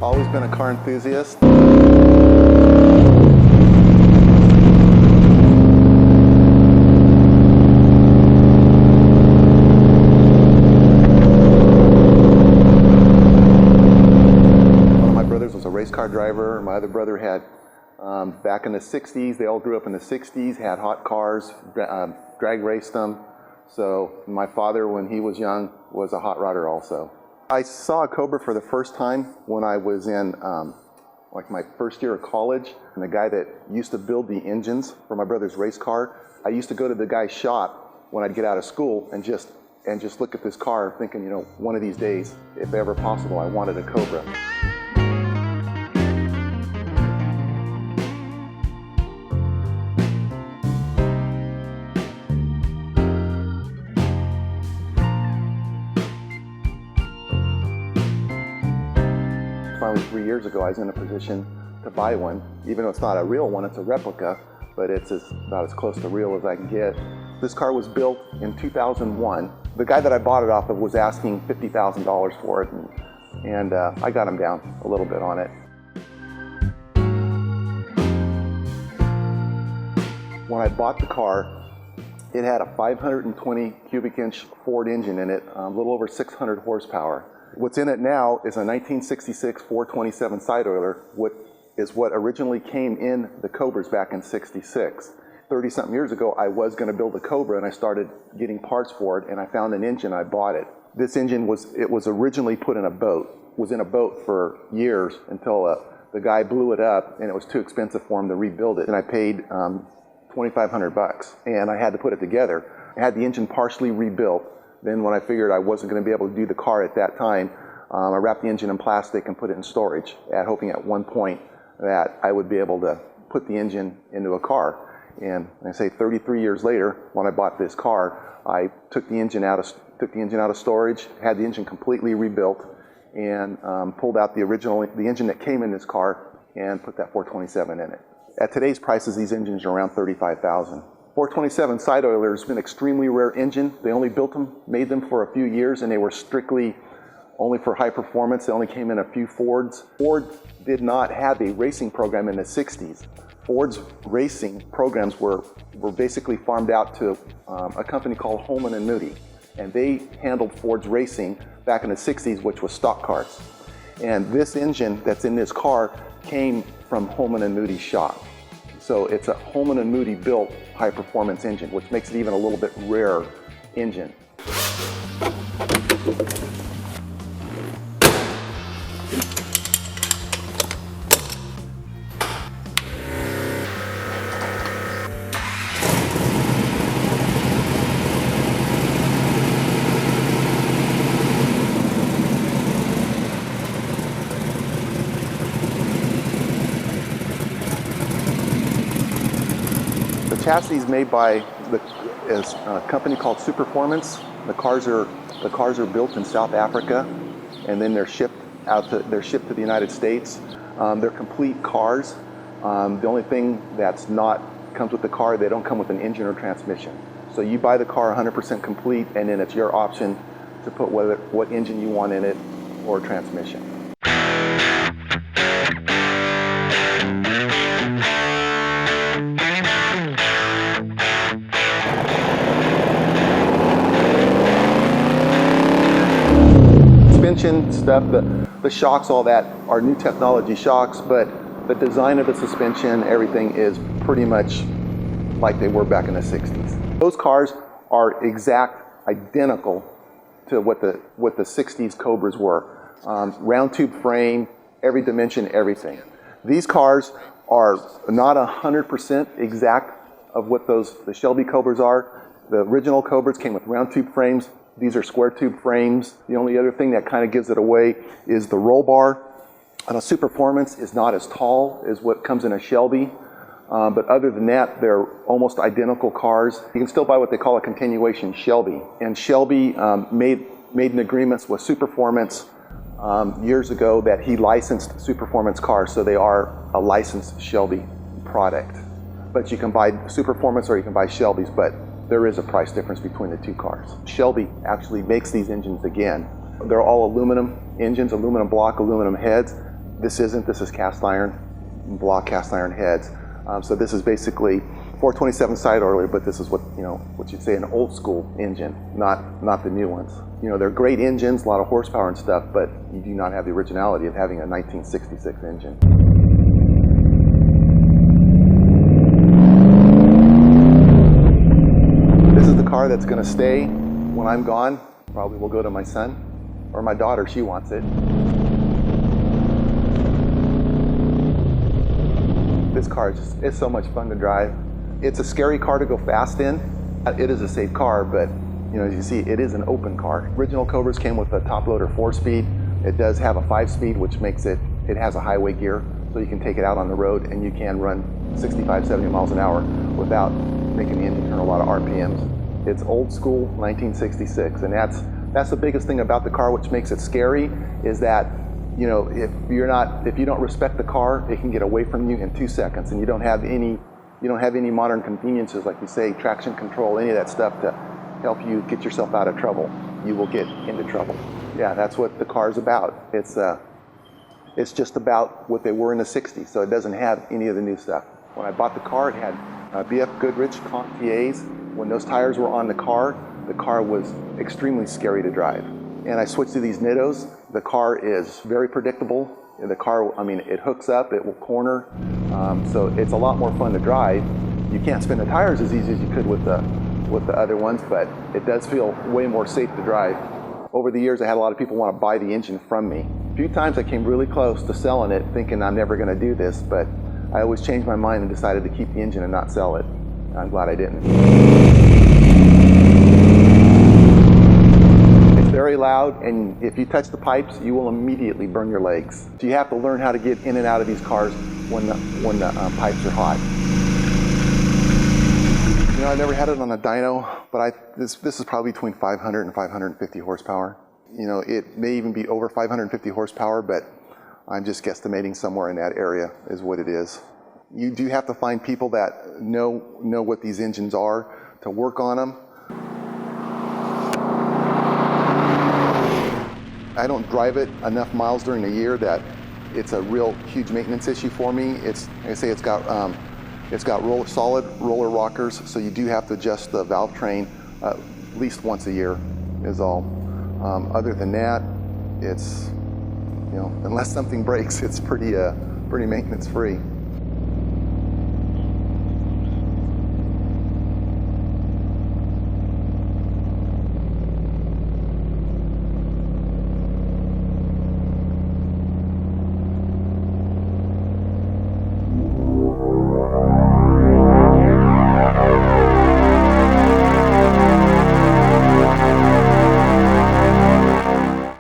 Always been a car enthusiast. One of my brothers was a race car driver. My other brother had, back in the 60s, they all grew up in the 60s, had hot cars, drag raced them. So my father, when he was young, was a hot rodder also. I saw a Cobra for the first time when I was in like my first year of college, and the guy that used to build the engines for my brother's race car, I used to go to the guy's shop when I'd get out of school and just look at this car thinking, you know, one of these days, if ever possible, I wanted a Cobra. Finally, 3 years ago, I was in a position to buy one. Even though it's not a real one, it's a replica, but it's about as close to real as I can get. This car was built in 2001. The guy that I bought it off of was asking $50,000 for it, and I got him down a little bit on it. When I bought the car, it had a 520 cubic inch Ford engine in it, a little over 600 horsepower. What's in it now is a 1966 427 side oiler, what originally came in the Cobras back in '66. 30-something years ago, I was going to build a Cobra, and I started getting parts for it, and I found an engine, I bought it. This engine was originally put in a boat, was in a boat for years until the guy blew it up, and it was too expensive for him to rebuild it, and I paid $2,500, and I had to put it together. I had the engine partially rebuilt. Then when I figured I wasn't going to be able to do the car at that time, I wrapped the engine in plastic and put it in storage, hoping at one point that I would be able to put the engine into a car. And I say 33 years later, when I bought this car, I took the engine out of storage, had the engine completely rebuilt, and pulled out the engine that came in this car and put that 427 in it. At today's prices, these engines are around $35,000. 427 side oiler has been an extremely rare engine. They only made them for a few years, and they were strictly only for high performance. They only came in a few Fords. Ford did not have a racing program in the 60s. Ford's racing programs were basically farmed out to a company called Holman & Moody, and they handled Ford's racing back in the 60s, which was stock cars. And this engine that's in this car came from Holman & Moody's shop. So it's a Holman & Moody built high performance engine, which makes it even a little bit rarer engine. The chassis is made by a company called Superformance. The cars are built in South Africa, and then they're shipped to the United States. They're complete cars. The only thing that's not comes with the car, they don't come with an engine or transmission. So you buy the car 100% complete, and then it's your option to put what engine you want in it or transmission. Suspension stuff, the shocks, all that are new technology shocks, but the design of the suspension, everything is pretty much like they were back in the 60s. Those cars are identical to what the 60s Cobras were. Round tube frame, every dimension, everything. These cars are not 100% exact of what the Shelby Cobras are. The original Cobras came with round tube frames. These are square tube frames. The only other thing that kind of gives it away is the roll bar. And a Superformance is not as tall as what comes in a Shelby. But other than that, they're almost identical cars. You can still buy what they call a continuation Shelby. And Shelby made an agreement with Superformance years ago that he licensed Superformance cars, so they are a licensed Shelby product. But you can buy Superformance or you can buy Shelby's, but there is a price difference between the two cars. Shelby actually makes these engines again. They're all aluminum engines, aluminum block, aluminum heads, This isn't. This is cast iron, block cast iron heads. So this is basically 427 side oiler, but this is what you'd say an old school engine, not the new ones. They're great engines, a lot of horsepower and stuff, but you do not have the originality of having a 1966 engine. This is the car that's going to stay when I'm gone. Probably will go to my son or my daughter. She wants it. This car is so much fun to drive. It's a scary car to go fast in. It is a safe car, but as you see, it is an open car. Original Cobras came with a top loader 4-speed. It does have a 5-speed, which makes it has a highway gear, so you can take it out on the road and you can run 65, 70 miles an hour without making the engine turn a lot of RPMs. It's old school 1966, and that's the biggest thing about the car, which makes it scary, is that if you don't respect the car, it can get away from you in 2 seconds, and you don't have any modern conveniences like you say, traction control, any of that stuff to help you get yourself out of trouble. You will get into trouble. Yeah, that's what the car's about. It's just about what they were in the 60s, so it doesn't have any of the new stuff. When I bought the car, it had BF Goodrich Conch TAs. When those tires were on the car was extremely scary to drive. And I switched to these Nittos. The car is very predictable. The car, it hooks up, it will corner, so it's a lot more fun to drive. You can't spin the tires as easy as you could with the other ones, but it does feel way more safe to drive. Over the years, I had a lot of people want to buy the engine from me. A few times I came really close to selling it, thinking I'm never going to do this, but I always changed my mind and decided to keep the engine and not sell it. I'm glad I didn't. It's very loud, and if you touch the pipes, you will immediately burn your legs. So you have to learn how to get in and out of these cars when the pipes are hot. I never had it on a dyno, but this is probably between 500 and 550 horsepower. It may even be over 550 horsepower, but I'm just guesstimating somewhere in that area is what it is. You do have to find people that know what these engines are to work on them. I don't drive it enough miles during the year that it's a real huge maintenance issue for me. Like I say, it's got solid roller rockers, so you do have to adjust the valve train at least once a year is all. Other than that, it's, unless something breaks, it's pretty maintenance free.